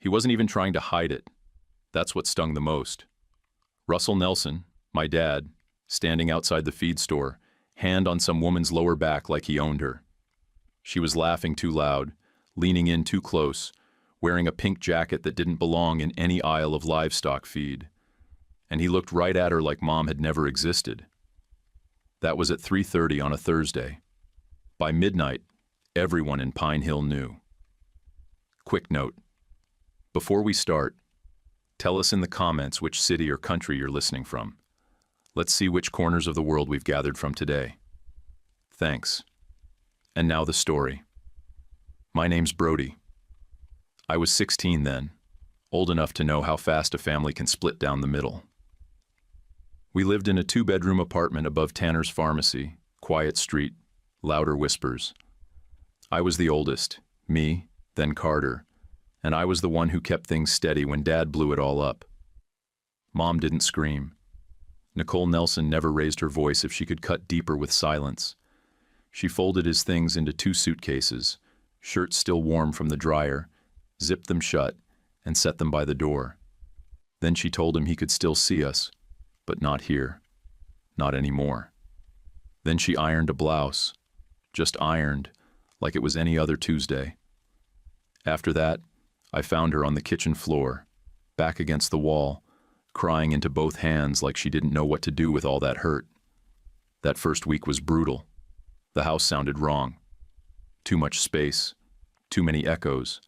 He wasn't even trying to hide it. That's what stung the most. Russell Nelson, my dad, standing outside the feed store, hand on some woman's lower back like he owned her. She was laughing too loud, leaning in too close, wearing a pink jacket that didn't belong in any aisle of livestock feed. And he looked right at her like Mom had never existed. That was at 3:30 on a Thursday. By midnight, everyone in Pine Hill knew. Quick note. Before we start, tell us in the comments which city or country you're listening from. Let's see which corners of the world we've gathered from today. Thanks. And now the story. My name's Brody. I was 16 then, old enough to know how fast a family can split down the middle. We lived in a 2-bedroom apartment above Tanner's Pharmacy, quiet street, louder whispers. I was the oldest, me, then Carter, and I was the one who kept things steady when Dad blew it all up. Mom didn't scream. Nicole Nelson never raised her voice if she could cut deeper with silence. She folded his things into 2 suitcases, shirts still warm from the dryer, zipped them shut, and set them by the door. Then she told him he could still see us, but not here. Not anymore. Then she ironed a blouse. Just ironed, like it was any other Tuesday. After that, I found her on the kitchen floor, back against the wall, crying into both hands like she didn't know what to do with all that hurt. That first week was brutal. The house sounded wrong. Too much space, too many echoes.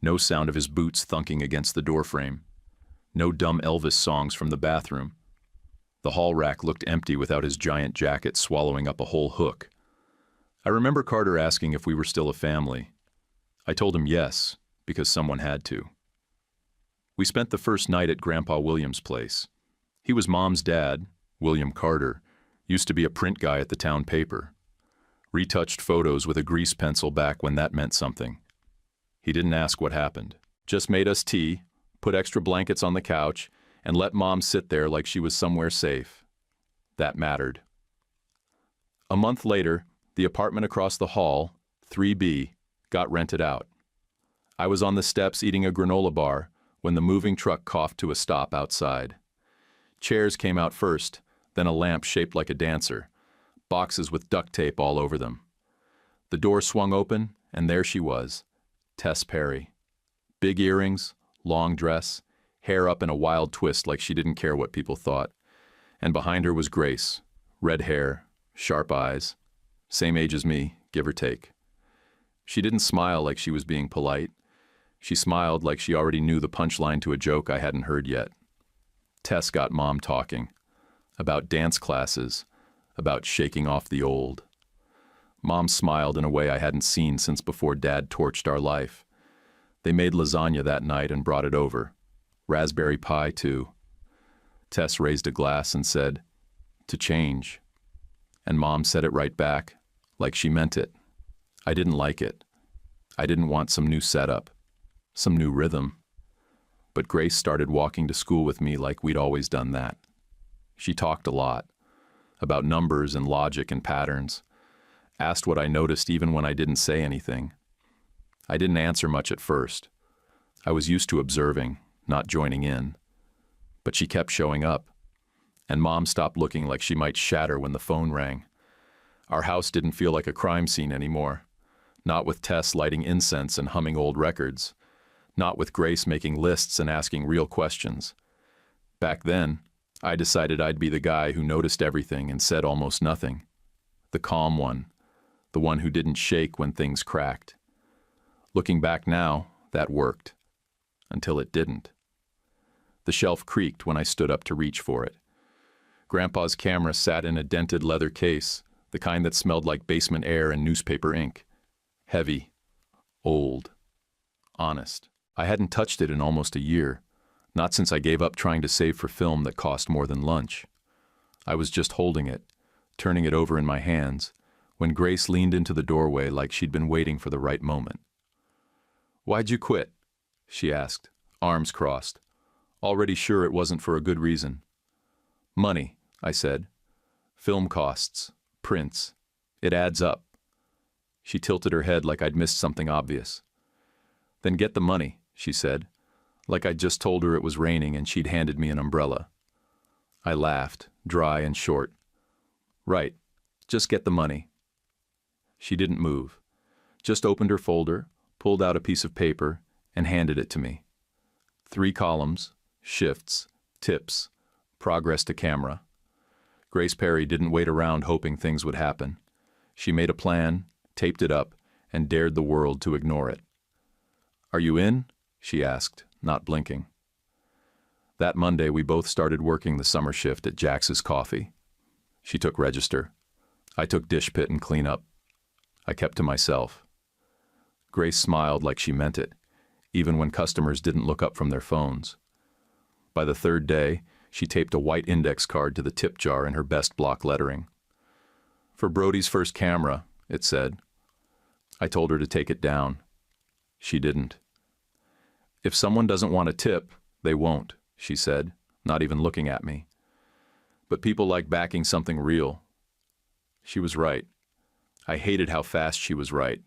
No sound of his boots thunking against the doorframe. No dumb Elvis songs from the bathroom. The hall rack looked empty without his giant jacket swallowing up a whole hook. I remember Carter asking if we were still a family. I told him yes, because someone had to. We spent the first night at Grandpa Williams' place. He was Mom's dad, William Carter, used to be a print guy at the town paper. Retouched photos with a grease pencil back when that meant something. He didn't ask what happened. Just made us tea, put extra blankets on the couch, and let Mom sit there like she was somewhere safe. That mattered. A month later, the apartment across the hall, 3B, got rented out. I was on the steps eating a granola bar when the moving truck coughed to a stop outside. Chairs came out first, then a lamp shaped like a dancer, boxes with duct tape all over them. The door swung open, and there she was, Tess Perry. Big earrings, long dress, hair up in a wild twist like she didn't care what people thought. And behind her was Grace, red hair, sharp eyes, same age as me, give or take. She didn't smile like she was being polite. She smiled like she already knew the punchline to a joke I hadn't heard yet. Tess got Mom talking. About dance classes. About shaking off the old. Mom smiled in a way I hadn't seen since before Dad torched our life. They made lasagna that night and brought it over. Raspberry pie, too. Tess raised a glass and said, "To change." And Mom said it right back, like she meant it. I didn't like it. I didn't want some new setup, some new rhythm. But Grace started walking to school with me like we'd always done that. She talked a lot, about numbers and logic and patterns, asked what I noticed even when I didn't say anything. I didn't answer much at first. I was used to observing, not joining in. But she kept showing up, and Mom stopped looking like she might shatter when the phone rang. Our house didn't feel like a crime scene anymore. Not with Tess lighting incense and humming old records. Not with Grace making lists and asking real questions. Back then, I decided I'd be the guy who noticed everything and said almost nothing. The calm one. The one who didn't shake when things cracked. Looking back now, that worked. Until it didn't. The shelf creaked when I stood up to reach for it. Grandpa's camera sat in a dented leather case, the kind that smelled like basement air and newspaper ink. Heavy. Old. Honest. I hadn't touched it in almost a year, not since I gave up trying to save for film that cost more than lunch. I was just holding it, turning it over in my hands, when Grace leaned into the doorway like she'd been waiting for the right moment. "Why'd you quit?" she asked, arms crossed, already sure it wasn't for a good reason. "Money," I said. "Film costs, prints. It adds up." She tilted her head like I'd missed something obvious. "Then get the money," she said. like I'd just told her it was raining and she'd handed me an umbrella. I laughed, dry and short. Right, just get the money. She didn't move, just opened her folder, pulled out a piece of paper, and handed it to me. 3 columns, shifts, tips, progress to camera. Grace Perry didn't wait around hoping things would happen. She made a plan, taped it up, and dared the world to ignore it. "Are you in?" she asked, not blinking. That Monday, we both started working the summer shift at Jax's Coffee. She took register. I took dish pit and cleanup. I kept to myself. Grace smiled like she meant it, even when customers didn't look up from their phones. By the 3rd day, she taped a white index card to the tip jar in her best block lettering. "For Brody's first camera," it said. I told her to take it down. She didn't. "If someone doesn't want a tip, they won't," she said, not even looking at me. "But people like backing something real." She was right. I hated how fast she was right.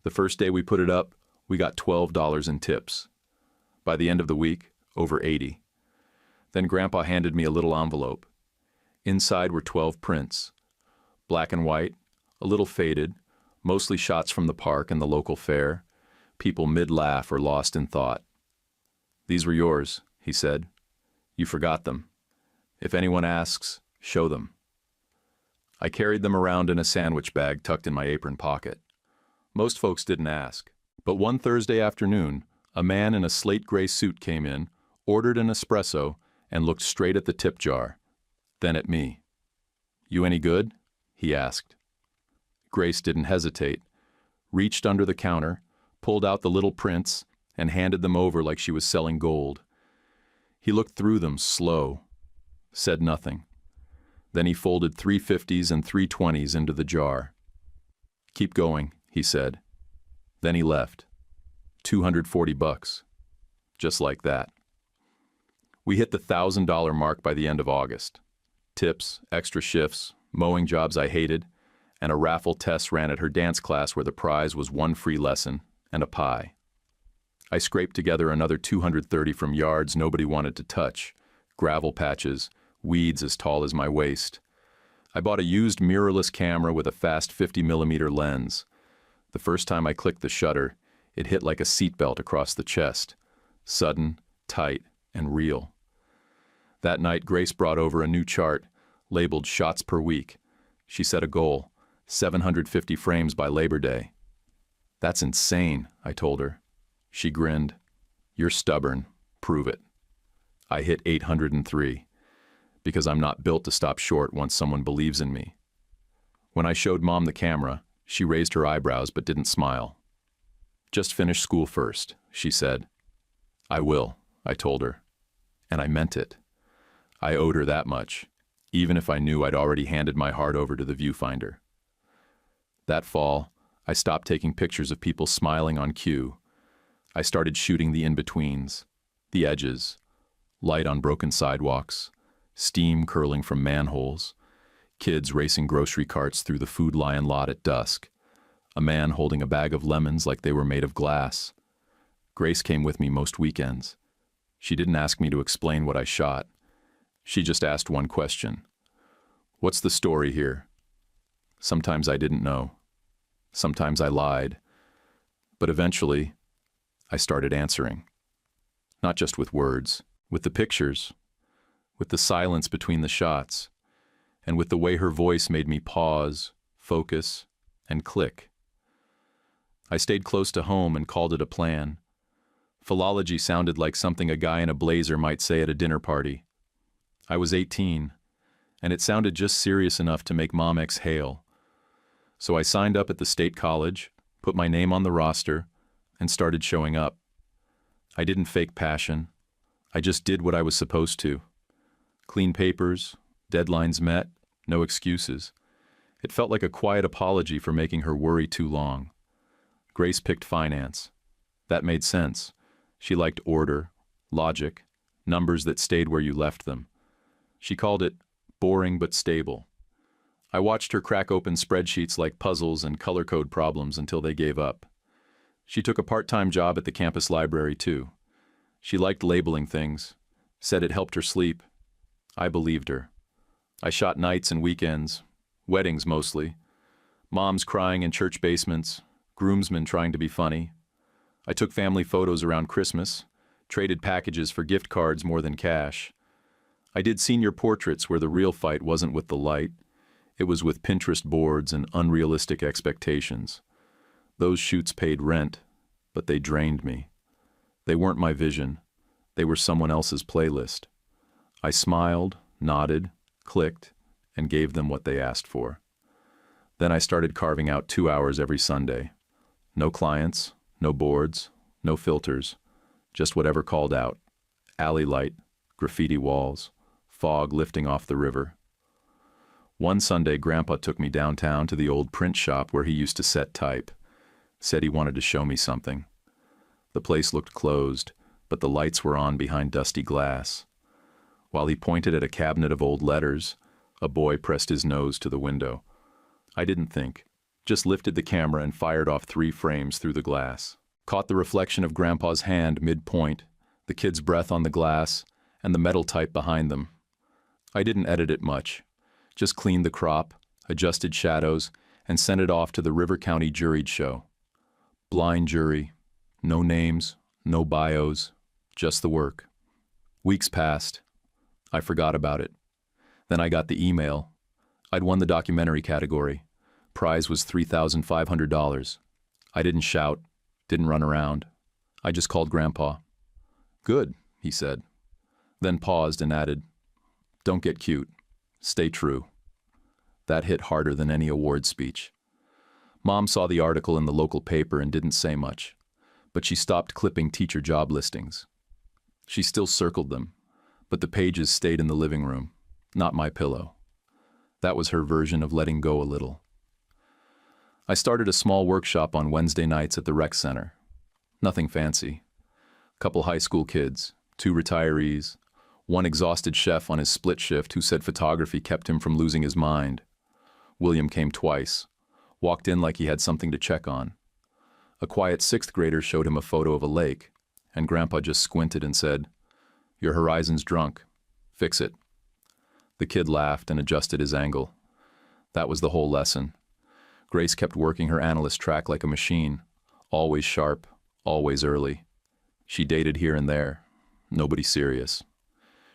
The first day we put it up, we got $12 in tips. By the end of the week, over 80. Then Grandpa handed me a little envelope. Inside were 12 prints. Black and white, a little faded, mostly shots from the park and the local fair, people mid-laugh or lost in thought. "These were yours," he said. "You forgot them. If anyone asks, show them." I carried them around in a sandwich bag tucked in my apron pocket. Most folks didn't ask. But one Thursday afternoon, a man in a slate gray suit came in, ordered an espresso, and looked straight at the tip jar, then at me. "You any good?" he asked. Grace didn't hesitate, reached under the counter, pulled out the little prints, and handed them over like she was selling gold. He looked through them slow, said nothing. Then he folded 3 50s and 3 20s into the jar. "Keep going," he said. Then he left. $240. Just like that. We hit the $1,000 mark by the end of August. Tips, extra shifts, mowing jobs I hated, and a raffle Tess ran at her dance class where the prize was 1 free lesson and a pie. I scraped together another $230 from yards nobody wanted to touch, gravel patches, weeds as tall as my waist. I bought a used mirrorless camera with a fast 50mm lens. The first time I clicked the shutter, it hit like a seatbelt across the chest. Sudden, tight, and real. That night, Grace brought over a new chart, labeled shots per week. She set a goal, 750 frames by Labor Day. "That's insane," I told her. She grinned. "You're stubborn. Prove it." I hit 803, because I'm not built to stop short once someone believes in me. When I showed Mom the camera, she raised her eyebrows but didn't smile. "Just finish school first," she said. "I will," I told her. And I meant it. I owed her that much, even if I knew I'd already handed my heart over to the viewfinder. That fall, I stopped taking pictures of people smiling on cue. I started shooting the in-betweens, the edges, light on broken sidewalks, steam curling from manholes, kids racing grocery carts through the Food Lion lot at dusk, a man holding a bag of lemons like they were made of glass. Grace came with me most weekends. She didn't ask me to explain what I shot. She just asked one question. "What's the story here?" Sometimes I didn't know. Sometimes I lied. But eventually, I started answering. Not just with words, with the pictures, with the silence between the shots, and with the way her voice made me pause, focus, and click. I stayed close to home and called it a plan. Philology sounded like something a guy in a blazer might say at a dinner party. I was 18, and it sounded just serious enough to make Mom exhale. So I signed up at the state college, put my name on the roster, and started showing up. I didn't fake passion. I just did what I was supposed to. Clean papers, deadlines met, no excuses. It felt like a quiet apology for making her worry too long. Grace picked finance. That made sense. She liked order, logic, numbers that stayed where you left them. She called it boring but stable. I watched her crack open spreadsheets like puzzles and color code problems until they gave up. She took a part-time job at the campus library too. She liked labeling things, said it helped her sleep. I believed her. I shot nights and weekends, weddings mostly, moms crying in church basements, groomsmen trying to be funny. I took family photos around Christmas, traded packages for gift cards more than cash. I did senior portraits where the real fight wasn't with the light, it was with Pinterest boards and unrealistic expectations. Those shoots paid rent, but they drained me. They weren't my vision. They were someone else's playlist. I smiled, nodded, clicked, and gave them what they asked for. Then I started carving out 2 hours every Sunday. No clients, no boards, no filters, just whatever called out. Alley light, graffiti walls, fog lifting off the river. One Sunday, Grandpa took me downtown to the old print shop where he used to set type. Said he wanted to show me something. The place looked closed, but the lights were on behind dusty glass. While he pointed at a cabinet of old letters, a boy pressed his nose to the window. I didn't think, just lifted the camera and fired off 3 frames through the glass. Caught the reflection of Grandpa's hand mid-point, the kid's breath on the glass, and the metal type behind them. I didn't edit it much, just cleaned the crop, adjusted shadows, and sent it off to the River County Juried Show. Blind jury, no names, no bios, just the work. Weeks passed. I forgot about it. Then I got the email. I'd won the documentary category. Prize was $3,500. I didn't shout, didn't run around. I just called Grandpa. "Good," he said. Then paused and added, "Don't get cute. Stay true." That hit harder than any award speech. Mom saw the article in the local paper and didn't say much, but she stopped clipping teacher job listings. She still circled them, but the pages stayed in the living room, not my pillow. That was her version of letting go a little. I started a small workshop on Wednesday nights at the rec center. Nothing fancy. Couple high school kids, 2 retirees, one exhausted chef on his split shift who said photography kept him from losing his mind. William came twice, walked in like he had something to check on. A quiet 6th grader showed him a photo of a lake, and Grandpa just squinted and said, "Your horizon's drunk. Fix it." The kid laughed and adjusted his angle. That was the whole lesson. Grace kept working her analyst track like a machine, always sharp, always early. She dated here and there, nobody serious.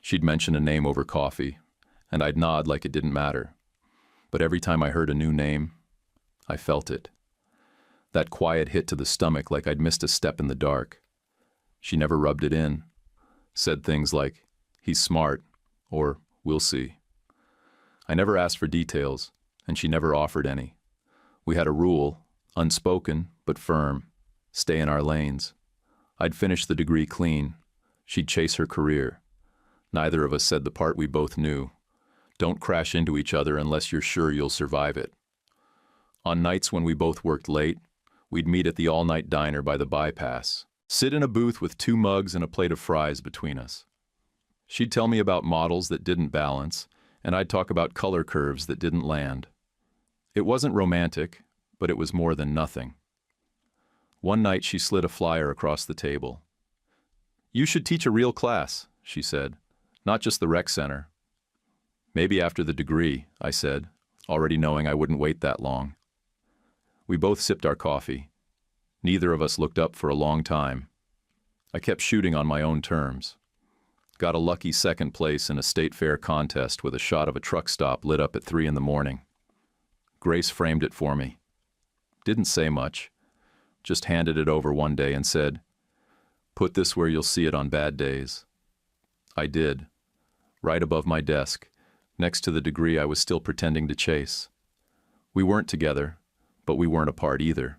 She'd mention a name over coffee, and I'd nod like it didn't matter. But every time I heard a new name, I felt it. That quiet hit to the stomach like I'd missed a step in the dark. She never rubbed it in. Said things like, "He's smart," or "We'll see." I never asked for details, and she never offered any. We had a rule, unspoken but firm, stay in our lanes. I'd finish the degree clean. She'd chase her career. Neither of us said the part we both knew. Don't crash into each other unless you're sure you'll survive it. On nights when we both worked late, we'd meet at the all-night diner by the bypass, sit in a booth with 2 mugs and a plate of fries between us. She'd tell me about models that didn't balance, and I'd talk about color curves that didn't land. It wasn't romantic, but it was more than nothing. One night she slid a flyer across the table. "You should teach a real class," she said, "not just the rec center." "Maybe after the degree," I said, already knowing I wouldn't wait that long. We both sipped our coffee. Neither of us looked up for a long time. I kept shooting on my own terms. Got a lucky 2nd place in a state fair contest with a shot of a truck stop lit up at 3 in the morning. Grace framed it for me. Didn't say much, just handed it over one day and said, "Put this where you'll see it on bad days." I did, right above my desk, next to the degree I was still pretending to chase. We weren't together, but we weren't apart either.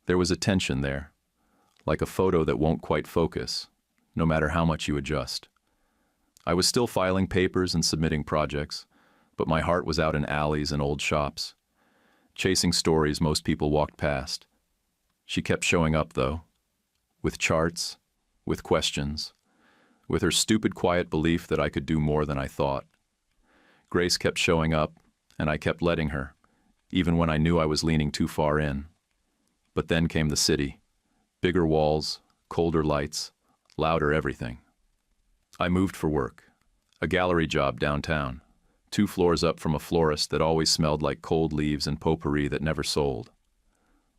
There was a tension there, like a photo that won't quite focus, no matter how much you adjust. I was still filing papers and submitting projects, but my heart was out in alleys and old shops, chasing stories most people walked past. She kept showing up, though, with charts, with questions, with her stupid quiet belief that I could do more than I thought. Grace kept showing up, and I kept letting her, even when I knew I was leaning too far in. But then came the city. Bigger walls, colder lights, louder everything. I moved for work. A gallery job downtown, 2 floors up from a florist that always smelled like cold leaves and potpourri that never sold.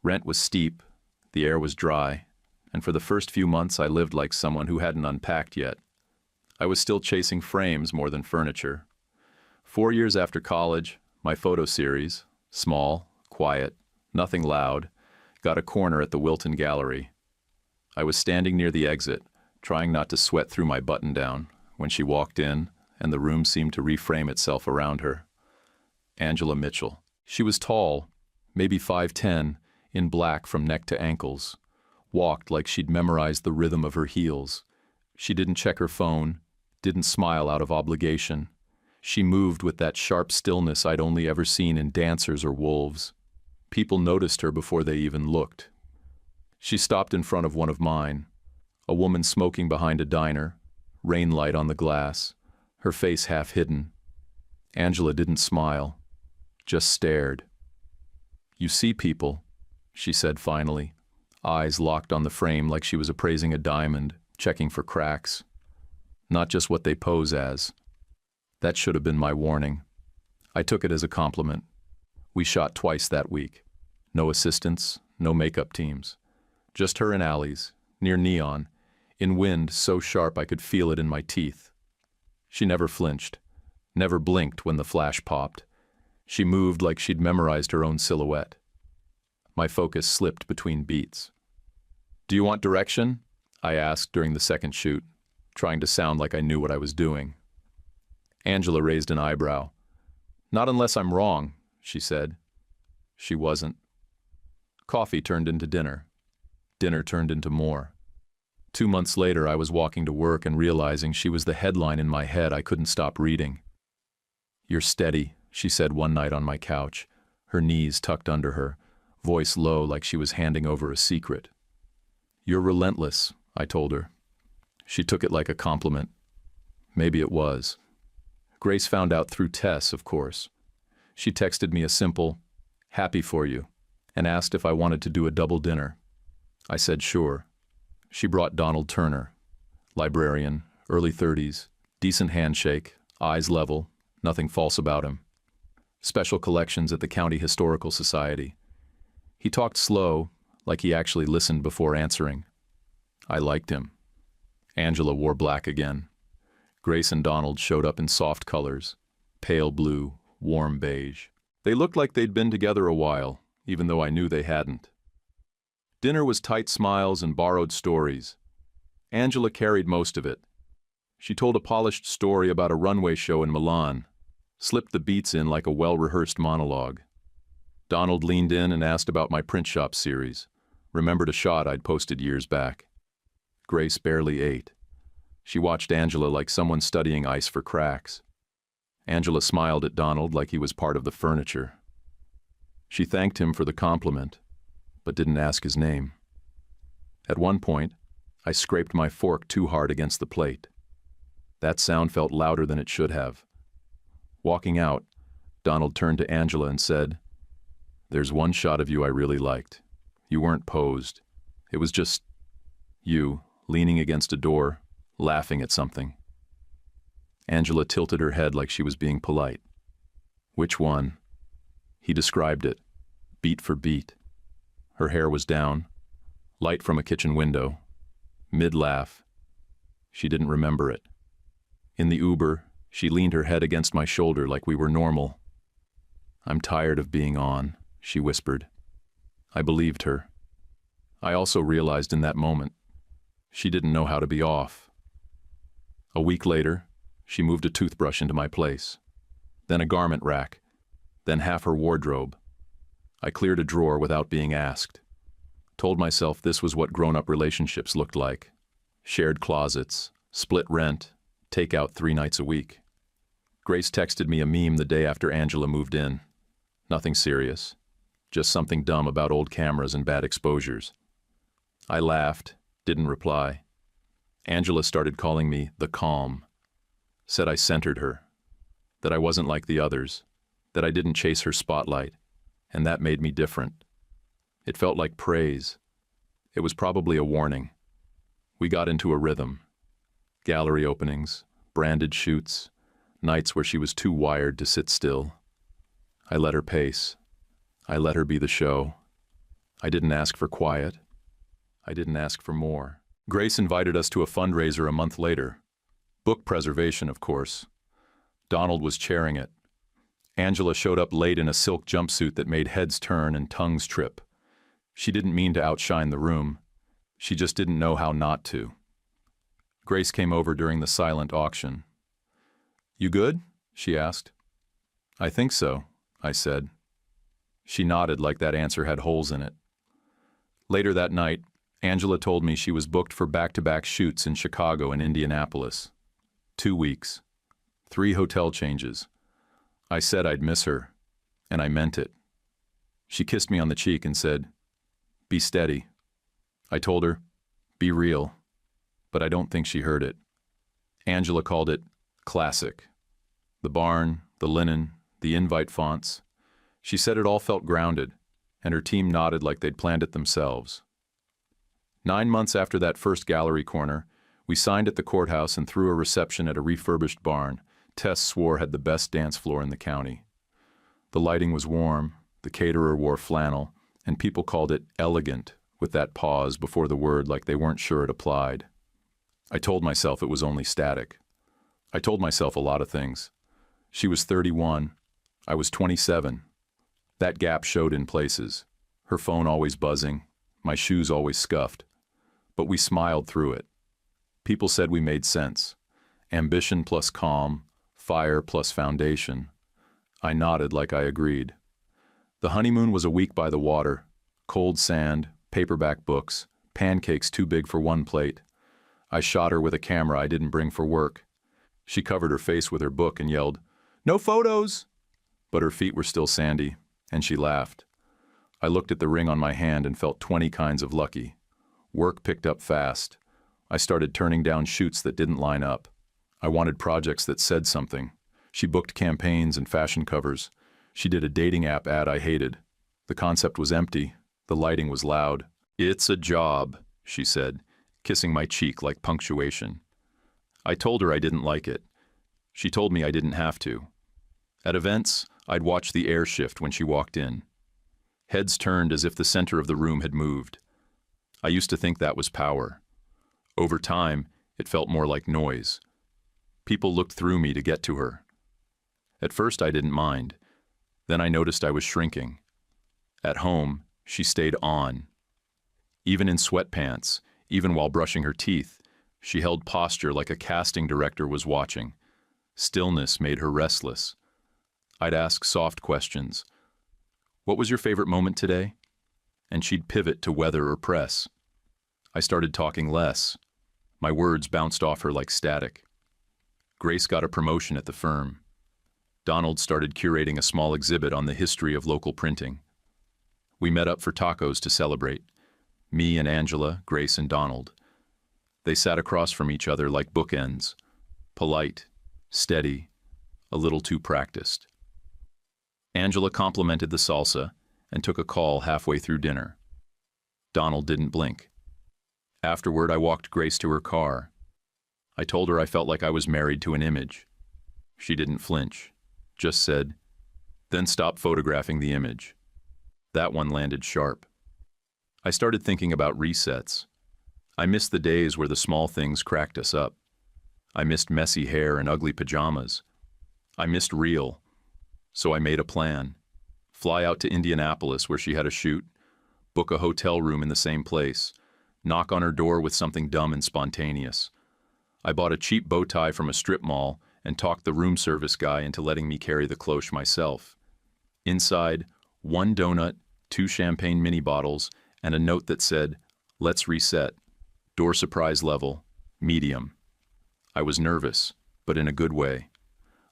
Rent was steep, the air was dry, and for the first few months I lived like someone who hadn't unpacked yet. I was still chasing frames more than furniture. 4 years after college, my photo series, small, quiet, nothing loud, got a corner at the Wilton Gallery. I was standing near the exit, trying not to sweat through my button-down, when she walked in, and the room seemed to reframe itself around her. Angela Mitchell. She was tall, maybe 5'10", in black from neck to ankles, walked like she'd memorized the rhythm of her heels. She didn't check her phone, didn't smile out of obligation. She moved with that sharp stillness I'd only ever seen in dancers or wolves. People noticed her before they even looked. She stopped in front of one of mine, a woman smoking behind a diner, rain light on the glass, her face half hidden. Angela didn't smile, just stared. "You see people," she said finally, eyes locked on the frame like she was appraising a diamond, checking for cracks. "Not just what they pose as." That should have been my warning. I took it as a compliment. We shot twice that week. No assistants, no makeup teams. Just her in alleys, near neon, in wind so sharp I could feel it in my teeth. She never flinched, never blinked when the flash popped. She moved like she'd memorized her own silhouette. My focus slipped between beats. "Do you want direction?" I asked during the second shoot, trying to sound like I knew what I was doing. Angela raised an eyebrow. "Not unless I'm wrong," she said. She wasn't. Coffee turned into dinner. Dinner turned into more. 2 months later, I was walking to work and realizing she was the headline in my head I couldn't stop reading. "You're steady," she said one night on my couch, her knees tucked under her, voice low like she was handing over a secret. "You're relentless," I told her. She took it like a compliment. Maybe it was. Grace found out through Tess, of course. She texted me a simple, "Happy for you," and asked if I wanted to do a double dinner. I said sure. She brought Donald Turner, librarian, early 30s, decent handshake, eyes level, nothing false about him. Special collections at the County Historical Society. He talked slow, like he actually listened before answering. I liked him. Angela wore black again. Grace and Donald showed up in soft colors, pale blue, warm beige. They looked like they'd been together a while, even though I knew they hadn't. Dinner was tight smiles and borrowed stories. Angela carried most of it. She told a polished story about a runway show in Milan, slipped the beats in like a well-rehearsed monologue. Donald leaned in and asked about my print shop series, remembered a shot I'd posted years back. Grace barely ate. She watched Angela like someone studying ice for cracks. Angela smiled at Donald like he was part of the furniture. She thanked him for the compliment, but didn't ask his name. At one point, I scraped my fork too hard against the plate. That sound felt louder than it should have. Walking out, Donald turned to Angela and said, "There's one shot of you I really liked. You weren't posed. It was just you, leaning against a door, laughing at something." Angela tilted her head like she was being polite. "Which one?" He described it, beat for beat. Her hair was down, light from a kitchen window, mid-laugh. She didn't remember it. In the Uber, she leaned her head against my shoulder like we were normal. "I'm tired of being on," she whispered. I believed her. I also realized in that moment, she didn't know how to be off. A week later, she moved a toothbrush into my place, then a garment rack, then half her wardrobe. I cleared a drawer without being asked. Told myself this was what grown-up relationships looked like. Shared closets, split rent, takeout 3 nights a week. Grace texted me a meme the day after Angela moved in. Nothing serious, just something dumb about old cameras and bad exposures. I laughed, didn't reply. Angela started calling me the calm. Said I centered her, that I wasn't like the others, that I didn't chase her spotlight, and that made me different. It felt like praise. It was probably a warning. We got into a rhythm. Gallery openings, branded shoots, nights where she was too wired to sit still. I let her pace. I let her be the show. I didn't ask for quiet. I didn't ask for more. Grace invited us to a fundraiser a month later. Book preservation, of course. Donald was chairing it. Angela showed up late in a silk jumpsuit that made heads turn and tongues trip. She didn't mean to outshine the room. She just didn't know how not to. Grace came over during the silent auction. "You good?" she asked. "I think so," I said. She nodded like that answer had holes in it. Later that night, Angela told me she was booked for back-to-back shoots in Chicago and Indianapolis. 2 weeks. 3 hotel changes. I said I'd miss her, and I meant it. She kissed me on the cheek and said, "Be steady." I told her, "Be real," but I don't think she heard it. Angela called it classic. The barn, the linen, the invite fonts. She said it all felt grounded, and her team nodded like they'd planned it themselves. 9 months after that first gallery corner, we signed at the courthouse and threw a reception at a refurbished barn Tess swore had the best dance floor in the county. The lighting was warm, the caterer wore flannel, and people called it elegant, with that pause before the word like they weren't sure it applied. I told myself it was only static. I told myself a lot of things. She was 31. I was 27. That gap showed in places. Her phone always buzzing, my shoes always scuffed. But we smiled through it. People said we made sense. Ambition plus calm, fire plus foundation. I nodded like I agreed. The honeymoon was a week by the water. Cold sand, paperback books, pancakes too big for one plate. I shot her with a camera I didn't bring for work. She covered her face with her book and yelled, "No photos!" But her feet were still sandy, and she laughed. I looked at the ring on my hand and felt 20 kinds of lucky. Work picked up fast. I started turning down shoots that didn't line up. I wanted projects that said something. She booked campaigns and fashion covers. She did a dating app ad I hated. The concept was empty. The lighting was loud. "It's a job," she said, kissing my cheek like punctuation. I told her I didn't like it. She told me I didn't have to. At events, I'd watch the air shift when she walked in. Heads turned as if the center of the room had moved. I used to think that was power. Over time, it felt more like noise. People looked through me to get to her. At first, I didn't mind. Then I noticed I was shrinking. At home, she stayed on. Even in sweatpants, even while brushing her teeth, she held posture like a casting director was watching. Stillness made her restless. I'd ask soft questions. "What was your favorite moment today?" And she'd pivot to weather or press. I started talking less. My words bounced off her like static. Grace got a promotion at the firm. Donald started curating a small exhibit on the history of local printing. We met up for tacos to celebrate. Me and Angela, Grace and Donald. They sat across from each other like bookends. Polite, steady, a little too practiced. Angela complimented the salsa and took a call halfway through dinner. Donald didn't blink. Afterward, I walked Grace to her car. I told her I felt like I was married to an image. She didn't flinch, just said, "Then stop photographing the image." That one landed sharp. I started thinking about resets. I missed the days where the small things cracked us up. I missed messy hair and ugly pajamas. I missed real. So I made a plan. Fly out to Indianapolis where she had a shoot, book a hotel room in the same place, knock on her door with something dumb and spontaneous. I bought a cheap bow tie from a strip mall and talked the room service guy into letting me carry the cloche myself. Inside, 1 donut, 2 champagne mini bottles, and a note that said, "Let's reset. Door surprise level, medium." I was nervous, but in a good way.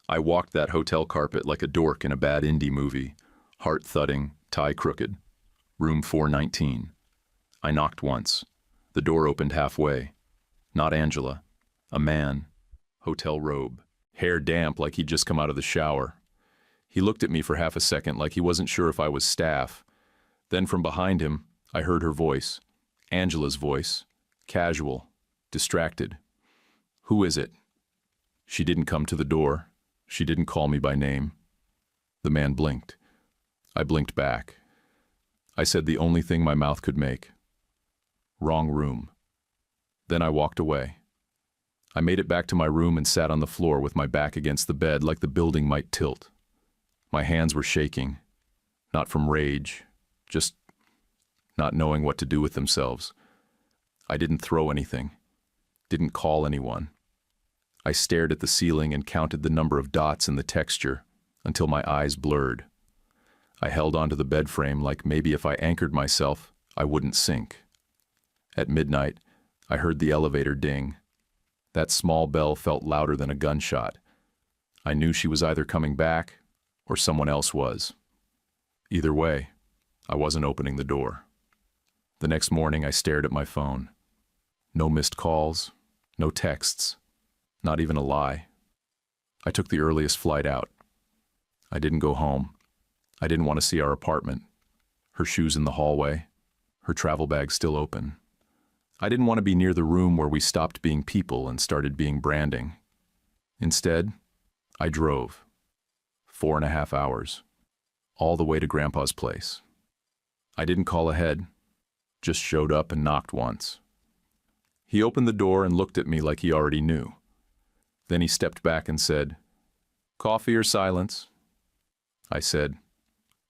I walked that hotel carpet like a dork in a bad indie movie, heart thudding, tie crooked. Room 419. I knocked once. The door opened halfway. Not Angela. A man. Hotel robe. Hair damp like he'd just come out of the shower. He looked at me for half a second like he wasn't sure if I was staff. Then from behind him, I heard her voice. Angela's voice. Casual. distracted. "Who is it?" She didn't come to the door. She didn't call me by name. The man blinked. I blinked back. I said the only thing my mouth could make. "Wrong room." Then I walked away. I made it back to my room and sat on the floor with my back against the bed like the building might tilt. My hands were shaking, not from rage, just not knowing what to do with themselves. I didn't throw anything, didn't call anyone. I stared at the ceiling and counted the number of dots in the texture until my eyes blurred. I held onto the bed frame like maybe if I anchored myself, I wouldn't sink. At midnight, I heard the elevator ding. That small bell felt louder than a gunshot. I knew she was either coming back or someone else was. Either way, I wasn't opening the door. The next morning, I stared at my phone. No missed calls, no texts, not even a lie. I took the earliest flight out. I didn't go home. I didn't want to see our apartment, her shoes in the hallway, her travel bag still open. I didn't want to be near the room where we stopped being people and started being branding. Instead, I drove 4.5 hours, all the way to Grandpa's place. I didn't call ahead, just showed up and knocked once. He opened the door and looked at me like he already knew. Then he stepped back and said, "Coffee or silence?" I said,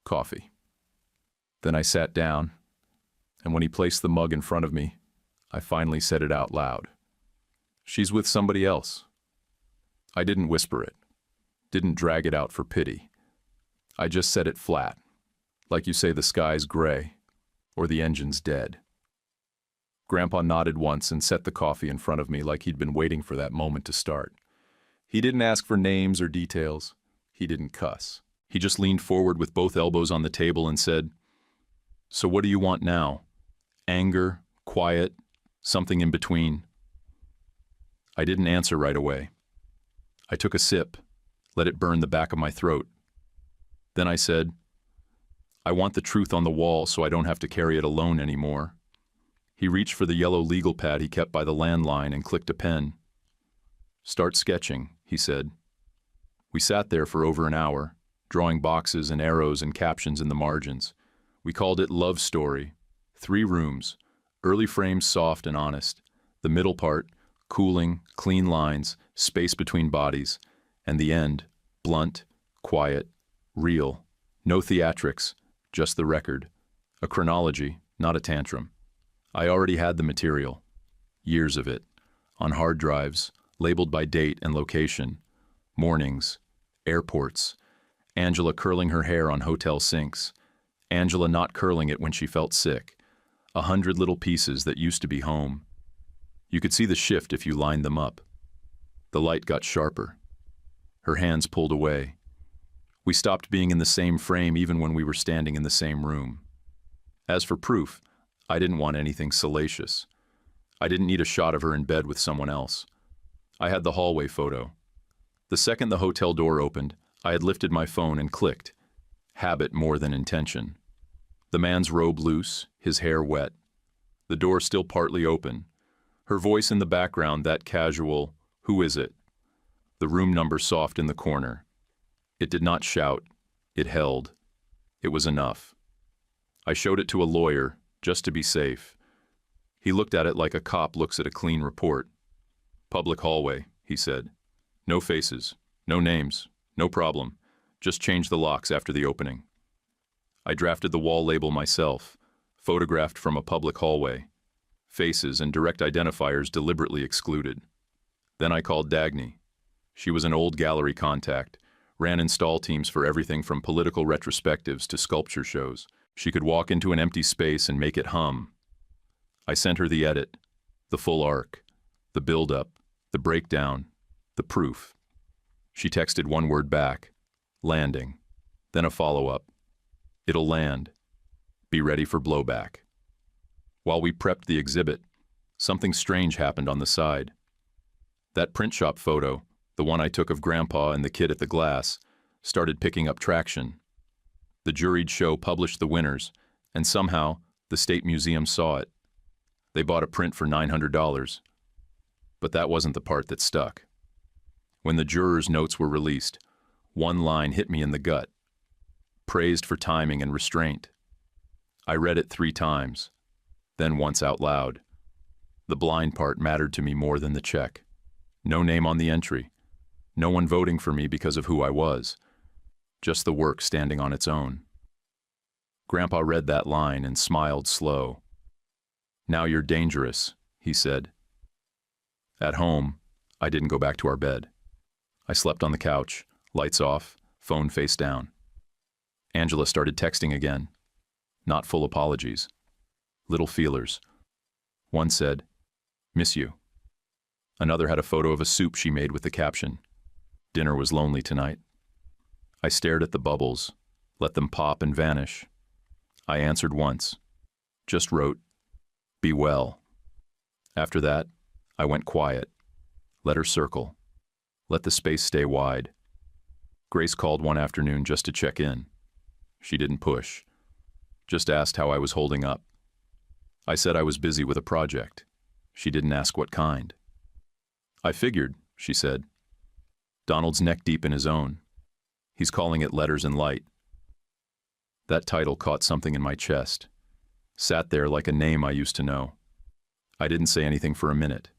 "Coffee." Then I sat down, and when he placed the mug in front of me, I finally said it out loud. "She's with somebody else." I didn't whisper it, didn't drag it out for pity. I just said it flat, like you say the sky's gray or the engine's dead. Grandpa nodded once and set the coffee in front of me like he'd been waiting for that moment to start. He didn't ask for names or details. He didn't cuss. He just leaned forward with both elbows on the table and said, "So what do you want now? Anger, quiet, something in between?" I didn't answer right away. I took a sip, let it burn the back of my throat. Then I said, "I want the truth on the wall so I don't have to carry it alone anymore." He reached for the yellow legal pad he kept by the landline and clicked a pen. "Start sketching," he said. We sat there for over an hour, drawing boxes and arrows and captions in the margins. We called it Love Story. 3 rooms, early frames soft and honest, the middle part, cooling, clean lines, space between bodies, and the end, blunt, quiet, real, no theatrics, just the record, a chronology, not a tantrum. I already had the material, years of it, on hard drives, labeled by date and location, mornings, airports, Angela curling her hair on hotel sinks, Angela not curling it when she felt sick, 100 little pieces that used to be home. You could see the shift if you lined them up. The light got sharper. Her hands pulled away. We stopped being in the same frame even when we were standing in the same room. As for proof, I didn't want anything salacious. I didn't need a shot of her in bed with someone else. I had the hallway photo. The second the hotel door opened, I had lifted my phone and clicked. Habit more than intention. The man's robe loose, his hair wet. The door still partly open. Her voice in the background, that casual, "Who is it?" The room number soft in the corner. It did not shout. It held. It was enough. I showed it to a lawyer, just to be safe. He looked at it like a cop looks at a clean report. "Public hallway," he said. "No faces, no names, no problem. Just change the locks after the opening." I drafted the wall label myself, photographed from a public hallway. Faces and direct identifiers deliberately excluded. Then I called Dagny. She was an old gallery contact, ran install teams for everything from political retrospectives to sculpture shows. She could walk into an empty space and make it hum. I sent her the edit, the full arc, the build-up, the breakdown, the proof. She texted one word back, landing, then a follow-up. "It'll land. Be ready for blowback." While we prepped the exhibit, something strange happened on the side. That print shop photo, the one I took of Grandpa and the kid at the glass, started picking up traction. The juried show published the winners, and somehow the State Museum saw it. They bought a print for $900. But that wasn't the part that stuck. When the jurors' notes were released, one line hit me in the gut. Praised for timing and restraint. I read it 3 times, then once out loud. The blind part mattered to me more than the check. No name on the entry. No one voting for me because of who I was. Just the work standing on its own. Grandpa read that line and smiled slow. "Now you're dangerous," he said. At home, I didn't go back to our bed. I slept on the couch, lights off, phone face down. Angela started texting again. Not full apologies. Little feelers. One said, "Miss you." Another had a photo of a soup she made with the caption, "Dinner was lonely tonight." I stared at the bubbles, let them pop and vanish. I answered once. Just wrote, "Be well." After that, I went quiet. Let her circle. Let the space stay wide. Grace called one afternoon just to check in. She didn't push. Just asked how I was holding up. I said I was busy with a project. She didn't ask what kind. "I figured," she said. Donald's neck deep in his own. He's calling it Letters in Light. That title caught something in my chest. Sat there like a name I used to know. I didn't say anything for a minute.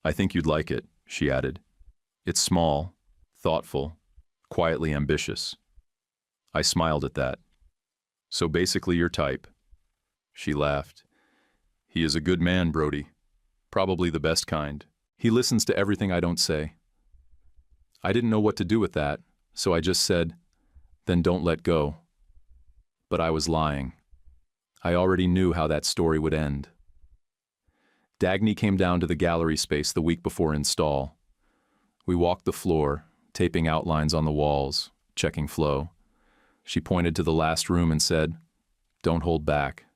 "I think you'd like it," she added. "It's small, thoughtful, quietly ambitious." I smiled at that. "So basically your type." She laughed. "He is a good man, Brody. Probably the best kind. He listens to everything I don't say." I didn't know what to do with that, so I just said, "Then don't let go." But I was lying. I already knew how that story would end. Dagny came down to the gallery space the week before install. We walked the floor, taping outlines on the walls, checking flow. She pointed to the last room and said, "Don't hold back.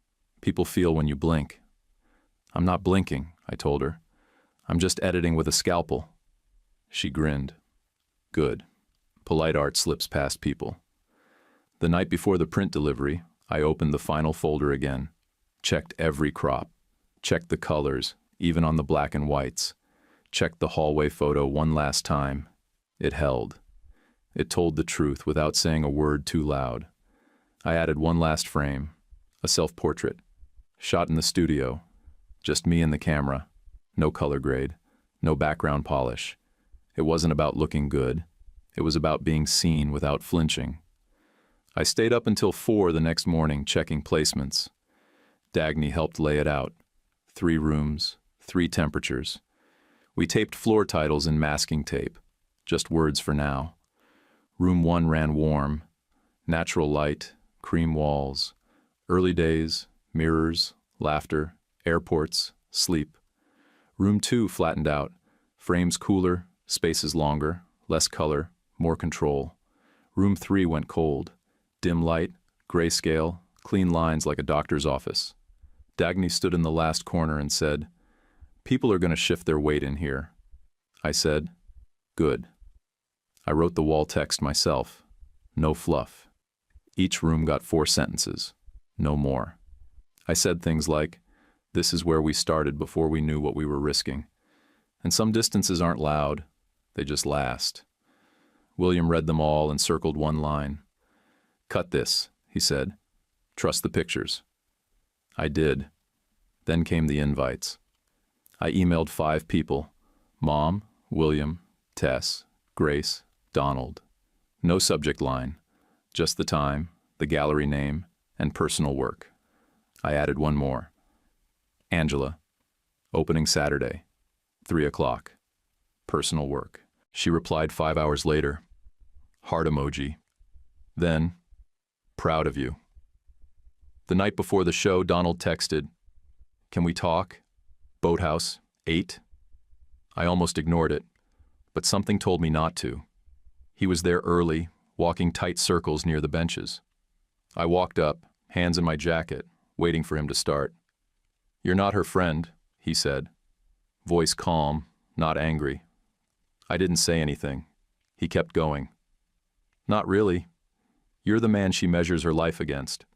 People feel when you blink." "I'm not blinking," I told her. "I'm just editing with a scalpel." She grinned. Good. Polite art slips past people. The night before the print delivery, I opened the final folder again, checked every crop, checked the colors, even on the black and whites, checked the hallway photo one last time. It held. It told the truth without saying a word too loud. I added one last frame, a self-portrait, shot in the studio, just me and the camera, no color grade, no background polish. It wasn't about looking good. It was about being seen without flinching. I stayed up until 4 the next morning checking placements. Dagny helped lay it out. 3 rooms, 3 temperatures. We taped floor titles in masking tape, just words for now. Room 1 ran warm, natural light, cream walls, early days, mirrors, laughter, airports, sleep. Room 2 flattened out, frames cooler, spaces longer, less color, more control. Room 3 went cold. Dim light, grayscale, clean lines like a doctor's office. Dagny stood in the last corner and said, "People are going to shift their weight in here." I said, "Good." I wrote the wall text myself. No fluff. Each room got 4 sentences. No more. I said things like, "This is where we started before we knew what we were risking." And some distances aren't loud. They just last. William read them all and circled one line. "Cut this," he said. "Trust the pictures." I did. Then came the invites. I emailed 5 people. Mom, William, Tess, Grace, Donald. No subject line. Just the time, the gallery name, and personal work. I added one more. Angela. Opening Saturday. 3 o'clock. Personal work. She replied 5 hours later. Heart emoji. Then, proud of you. The night before the show, Donald texted, "Can we talk? Boathouse, 8." I almost ignored it, but something told me not to. He was there early, walking tight circles near the benches. I walked up, hands in my jacket, waiting for him to start. "You're not her friend," he said. Voice calm, not angry. I didn't say anything. He kept going. "Not really. You're the man she measures her life against.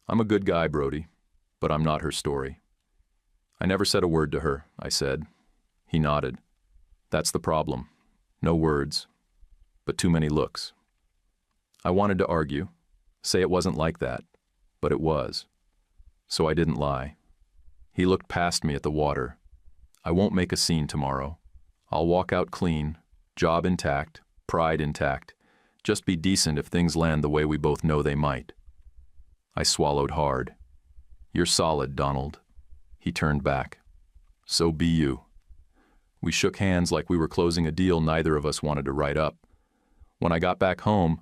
I'm a good guy, Brody, but I'm not her story." I never said a word to her, I said. He nodded. That's the problem. No words, but too many looks. I wanted to argue, say it wasn't like that, but it was. So I didn't lie. He looked past me at the water. I won't make a scene tomorrow. I'll walk out clean, job intact, pride intact. Just be decent if things land the way we both know they might. I swallowed hard. You're solid, Donald. He turned back. So be you. We shook hands like we were closing a deal neither of us wanted to write up. When I got back home,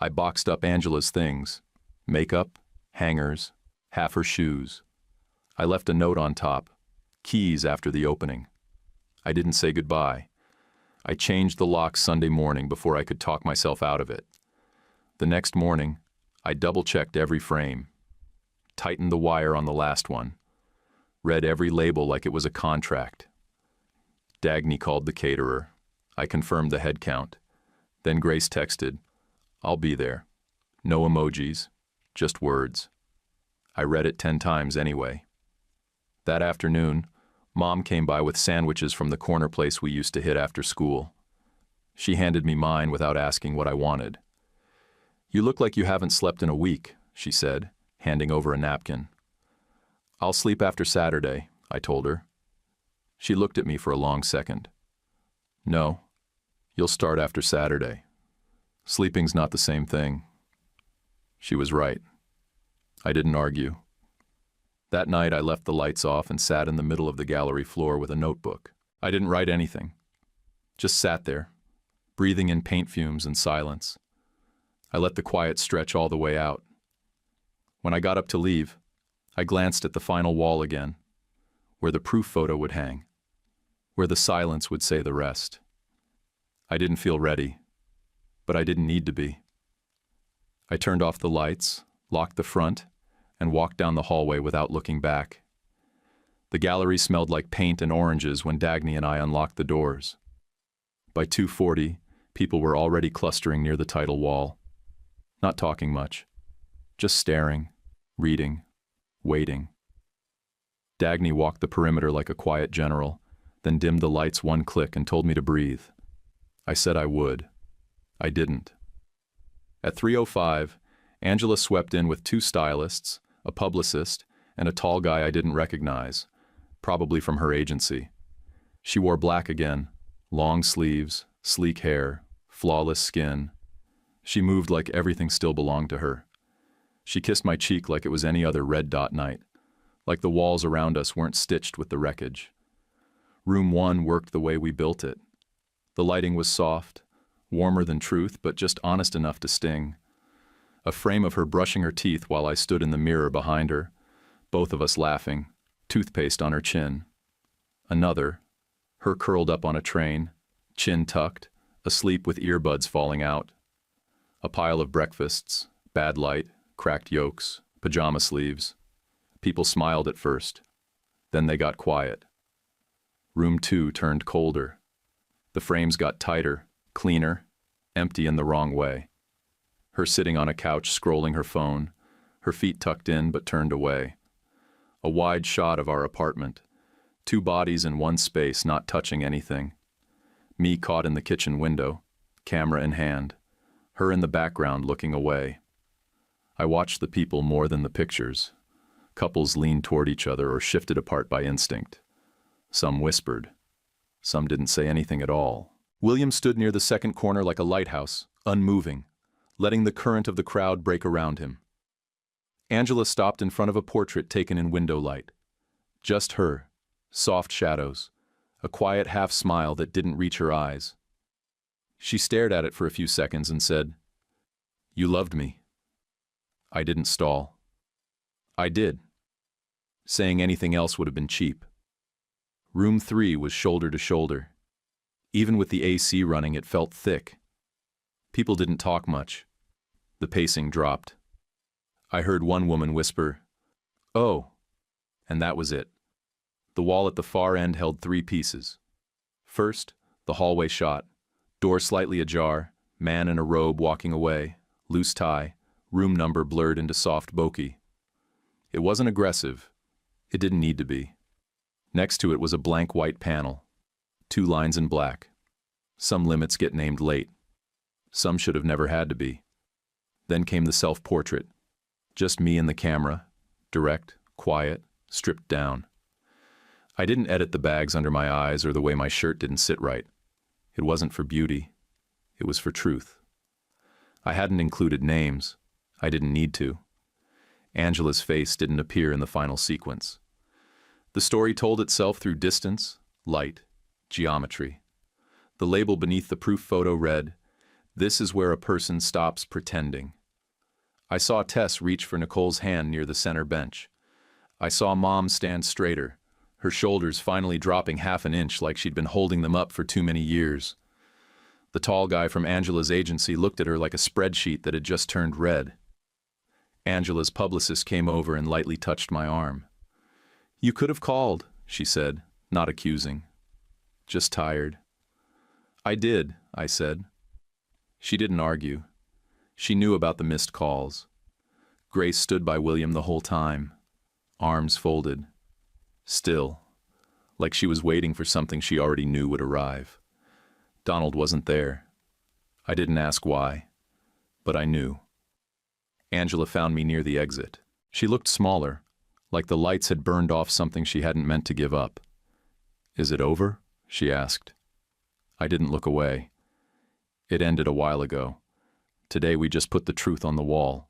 I boxed up Angela's things. Makeup, hangers, half her shoes. I left a note on top. Keys after the opening. I didn't say goodbye. I changed the lock Sunday morning before I could talk myself out of it. The next morning, I double-checked every frame. Tightened the wire on the last one. Read every label like it was a contract. Dagny called the caterer. I confirmed the head count. Then Grace texted, "I'll be there." No emojis, just words. I read it 10 times anyway. That afternoon, Mom came by with sandwiches from the corner place we used to hit after school. She handed me mine without asking what I wanted. "You look like you haven't slept in a week," she said, handing over a napkin. "I'll sleep after Saturday," I told her. She looked at me for a long second. "No, you'll start after Saturday. Sleeping's not the same thing." She was right. I didn't argue. That night I left the lights off and sat in the middle of the gallery floor with a notebook. I didn't write anything. Just sat there, breathing in paint fumes and silence. I let the quiet stretch all the way out. When I got up to leave, I glanced at the final wall again, where the proof photo would hang, where the silence would say the rest. I didn't feel ready, but I didn't need to be. I turned off the lights, locked the front, and walked down the hallway without looking back. The gallery smelled like paint and oranges when Dagny and I unlocked the doors. By 2:40, people were already clustering near the title wall. Not talking much, just staring, reading, waiting. Dagny walked the perimeter like a quiet general, then dimmed the lights one click and told me to breathe. I said I would. I didn't. At 3:05, Angela swept in with 2 stylists, a publicist, and a tall guy I didn't recognize, probably from her agency. She wore black again, long sleeves, sleek hair, flawless skin. She moved like everything still belonged to her. She kissed my cheek like it was any other red dot night, like the walls around us weren't stitched with the wreckage. Room 1 worked the way we built it. The lighting was soft, warmer than truth, but just honest enough to sting. A frame of her brushing her teeth while I stood in the mirror behind her, both of us laughing, toothpaste on her chin. Another, her curled up on a train, chin tucked, asleep with earbuds falling out. A pile of breakfasts, bad light, cracked yolks, pajama sleeves. People smiled at first. Then they got quiet. Room 2 turned colder. The frames got tighter, cleaner, empty in the wrong way. Her sitting on a couch scrolling her phone, her feet tucked in but turned away. A wide shot of our apartment, 2 bodies in one space not touching anything. Me caught in the kitchen window, camera in hand, her in the background looking away. I watched the people more than the pictures. Couples leaned toward each other or shifted apart by instinct. Some whispered. Some didn't say anything at all. William stood near the second corner like a lighthouse, unmoving, letting the current of the crowd break around him. Angela stopped in front of a portrait taken in window light. Just her, soft shadows, a quiet half-smile that didn't reach her eyes. She stared at it for a few seconds and said, "You loved me." I didn't stall. I did. Saying anything else would have been cheap. Room 3 was shoulder to shoulder. Even with the AC running, it felt thick. People didn't talk much. The pacing dropped. I heard one woman whisper, "Oh," and that was it. The wall at the far end held 3 pieces. First, the hallway shot, door slightly ajar, man in a robe walking away, loose tie, room number blurred into soft bokeh. It wasn't aggressive. It didn't need to be. Next to it was a blank white panel. 2 lines in black. Some limits get named late. Some should have never had to be. Then came the self-portrait. Just me and the camera, direct, quiet, stripped down. I didn't edit the bags under my eyes or the way my shirt didn't sit right. It wasn't for beauty. It was for truth. I hadn't included names. I didn't need to. Angela's face didn't appear in the final sequence. The story told itself through distance, light, geometry. The label beneath the proof photo read, "This is where a person stops pretending." I saw Tess reach for Nicole's hand near the center bench. I saw Mom stand straighter, her shoulders finally dropping half an inch like she'd been holding them up for too many years. The tall guy from Angela's agency looked at her like a spreadsheet that had just turned red. Angela's publicist came over and lightly touched my arm. "You could have called," she said, not accusing. "Just tired." "I did," I said. She didn't argue. She knew about the missed calls. Grace stood by William the whole time, arms folded, still, like she was waiting for something she already knew would arrive. Donald wasn't there. I didn't ask why, but I knew. Angela found me near the exit. She looked smaller, like the lights had burned off something she hadn't meant to give up. "Is it over?" she asked. I didn't look away. "It ended a while ago. Today we just put the truth on the wall."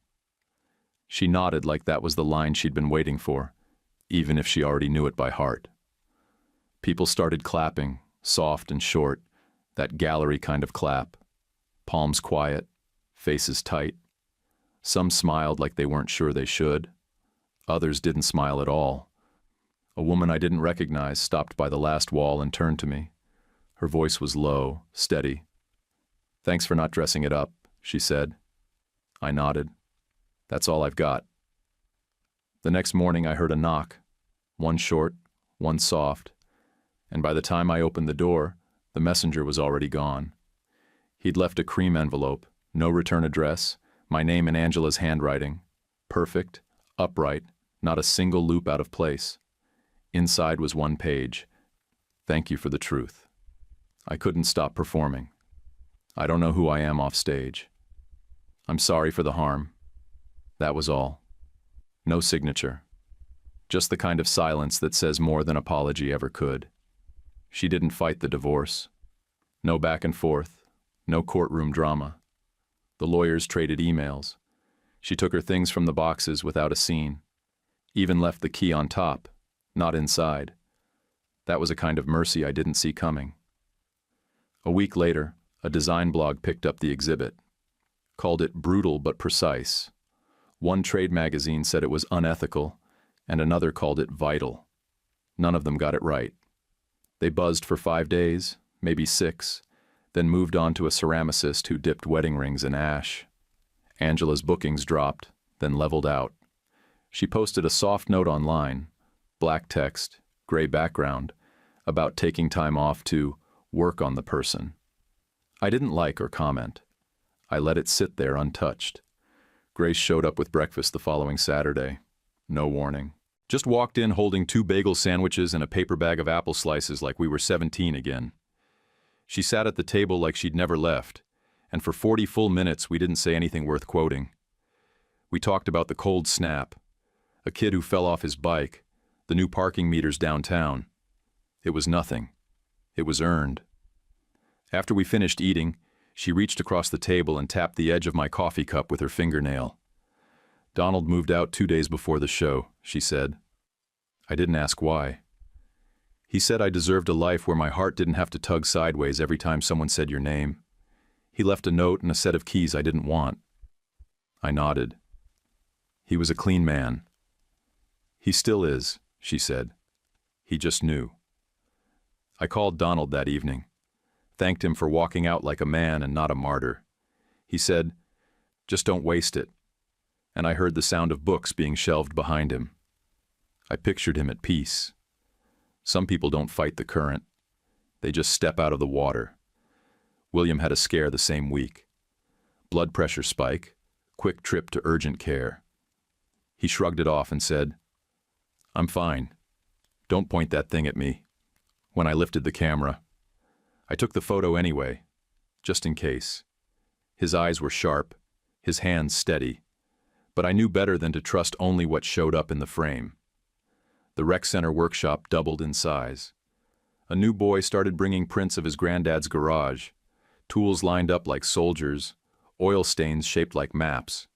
She nodded like that was the line she'd been waiting for, even if she already knew it by heart. People started clapping, soft and short, that gallery kind of clap. Palms quiet, faces tight. Some smiled like they weren't sure they should. Others didn't smile at all. A woman I didn't recognize stopped by the last wall and turned to me. Her voice was low, steady. "Thanks for not dressing it up," she said. I nodded. "That's all I've got." The next morning I heard a knock, one short, one soft, and by the time I opened the door, the messenger was already gone. He'd left a cream envelope, no return address, my name in Angela's handwriting. Perfect, upright, not a single loop out of place. Inside was one page. "Thank you for the truth." I couldn't stop performing. I don't know who I am off stage. "I'm sorry for the harm." That was all. No signature. Just the kind of silence that says more than apology ever could. She didn't fight the divorce. No back and forth. No courtroom drama. The lawyers traded emails. She took her things from the boxes without a scene. Even left the key on top, not inside. That was a kind of mercy I didn't see coming. A week later, a design blog picked up the exhibit. Called it brutal but precise. One trade magazine said it was unethical, and another called it vital. None of them got it right. They buzzed for 5 days, maybe 6, then moved on to a ceramicist who dipped wedding rings in ash. Angela's bookings dropped, then leveled out. She posted a soft note online, black text, gray background, about taking time off to work on the person. I didn't like or comment. I let it sit there untouched. Grace showed up with breakfast the following Saturday. No warning. Just walked in holding 2 bagel sandwiches and a paper bag of apple slices like we were 17 again. She sat at the table like she'd never left, and for 40 full minutes we didn't say anything worth quoting. We talked about the cold snap, a kid who fell off his bike, the new parking meters downtown. It was nothing. It was earned. After we finished eating, she reached across the table and tapped the edge of my coffee cup with her fingernail. "Donald moved out 2 days before the show," she said. I didn't ask why. "He said I deserved a life where my heart didn't have to tug sideways every time someone said your name. He left a note and a set of keys I didn't want." I nodded. "He was a clean man." "He still is," she said. "He just knew." I called Donald that evening. Thanked him for walking out like a man and not a martyr. He said, "Just don't waste it." And I heard the sound of books being shelved behind him. I pictured him at peace. Some people don't fight the current. They just step out of the water. William had a scare the same week. Blood pressure spike, quick trip to urgent care. He shrugged it off and said, "I'm fine. Don't point that thing at me." When I lifted the camera, I took the photo anyway, just in case. His eyes were sharp, his hands steady, but I knew better than to trust only what showed up in the frame. The rec center workshop doubled in size. A new boy started bringing prints of his granddad's garage, tools lined up like soldiers, oil stains shaped like maps.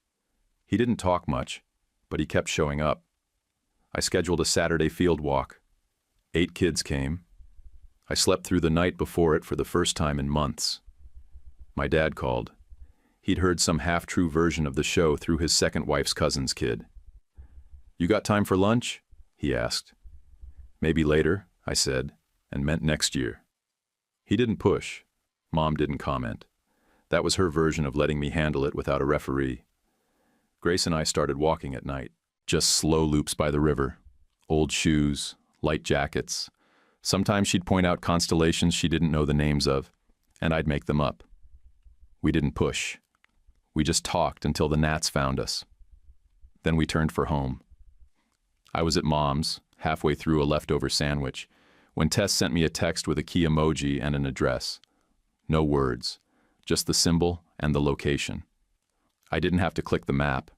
He didn't talk much, but he kept showing up. I scheduled a Saturday field walk. 8 kids came. I slept through the night before it for the first time in months. My dad called. He'd heard some half-true version of the show through his second wife's cousin's kid. "You got time for lunch?" he asked. "Maybe later," I said, and meant next year. He didn't push. Mom didn't comment. That was her version of letting me handle it without a referee. Grace and I started walking at night, just slow loops by the river. Old shoes, light jackets. Sometimes she'd point out constellations she didn't know the names of, and I'd make them up. We didn't push. We just talked until the gnats found us. Then we turned for home. I was at Mom's, halfway through a leftover sandwich, when Tess sent me a text with a key emoji and an address. No words, just the symbol and the location. I didn't have to click the map.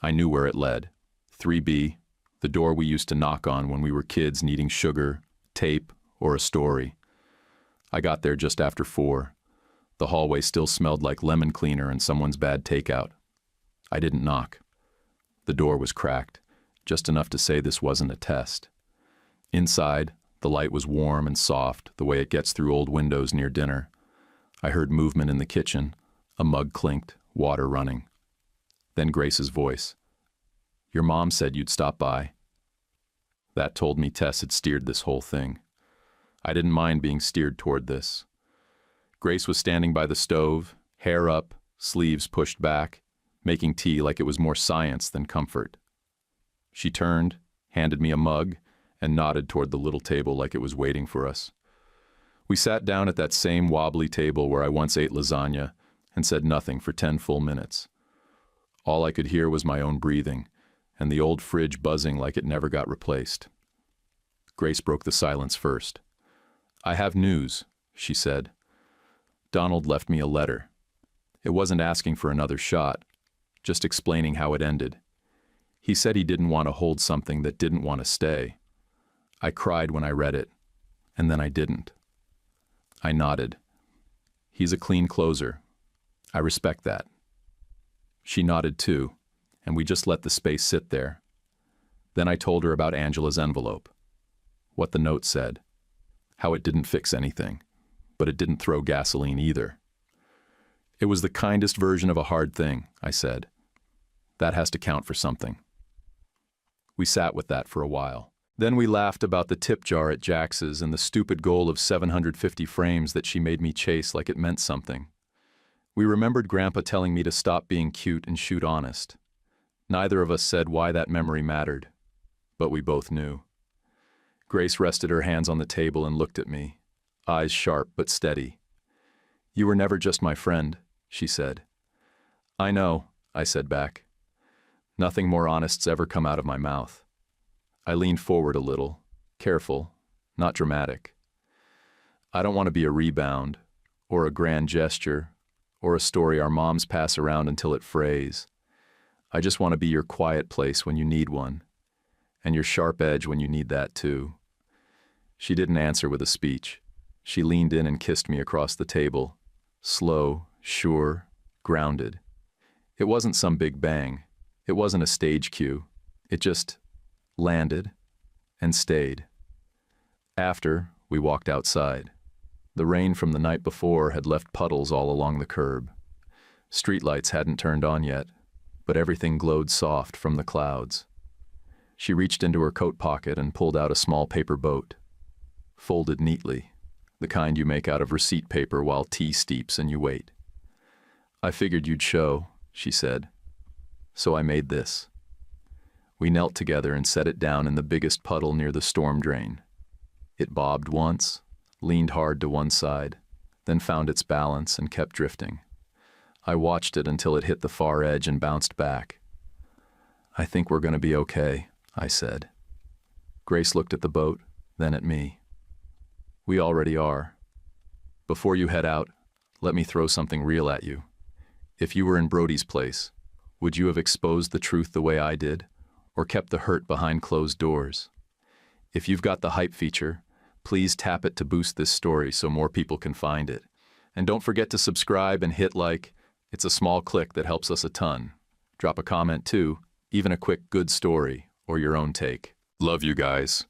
I knew where it led. 3B, the door we used to knock on when we were kids needing sugar, tape, or a story. I got there just after 4. The hallway still smelled like lemon cleaner and someone's bad takeout. I didn't knock. The door was cracked, just enough to say this wasn't a test. Inside, the light was warm and soft, the way it gets through old windows near dinner. I heard movement in the kitchen. A mug clinked, water running. Then Grace's voice. "Your mom said you'd stop by." That told me Tess had steered this whole thing. I didn't mind being steered toward this. Grace was standing by the stove, hair up, sleeves pushed back, making tea like it was more science than comfort. She turned, handed me a mug, and nodded toward the little table like it was waiting for us. We sat down at that same wobbly table where I once ate lasagna and said nothing for 10 full minutes. All I could hear was my own breathing and the old fridge buzzing like it never got replaced. Grace broke the silence first. "I have news," she said. "Donald left me a letter. It wasn't asking for another shot, just explaining how it ended. He said he didn't want to hold something that didn't want to stay. I cried when I read it, and then I didn't." I nodded. "He's a clean closer. I respect that." She nodded too, and we just let the space sit there. Then I told her about Angela's envelope, what the note said, how it didn't fix anything, but it didn't throw gasoline either. "It was the kindest version of a hard thing," I said. "That has to count for something." We sat with that for a while. Then we laughed about the tip jar at Jax's and the stupid goal of 750 frames that she made me chase like it meant something. We remembered Grandpa telling me to stop being cute and shoot honest. Neither of us said why that memory mattered, but we both knew. Grace rested her hands on the table and looked at me, eyes sharp but steady. "You were never just my friend," she said. "I know," I said back. Nothing more honest's ever come out of my mouth. I leaned forward a little, careful, not dramatic. "I don't want to be a rebound, or a grand gesture, or a story our moms pass around until it frays. I just want to be your quiet place when you need one, and your sharp edge when you need that too." She didn't answer with a speech. She leaned in and kissed me across the table, slow, sure, grounded. It wasn't some big bang. It wasn't a stage cue. It just landed and stayed. After, we walked outside. The rain from the night before had left puddles all along the curb. Streetlights hadn't turned on yet, but everything glowed soft from the clouds. She reached into her coat pocket and pulled out a small paper boat, folded neatly, the kind you make out of receipt paper while tea steeps and you wait. "I figured you'd show," she said. "So I made this." We knelt together and set it down in the biggest puddle near the storm drain. It bobbed once, leaned hard to one side, then found its balance and kept drifting. I watched it until it hit the far edge and bounced back. "I think we're going to be okay," I said. Grace looked at the boat, then at me. "We already are." Before you head out, let me throw something real at you. If you were in Brody's place, would you have exposed the truth the way I did, or kept the hurt behind closed doors? If you've got the hype feature, please tap it to boost this story so more people can find it. And don't forget to subscribe and hit like. It's a small click that helps us a ton. Drop a comment too, even a quick good story or your own take. Love you guys.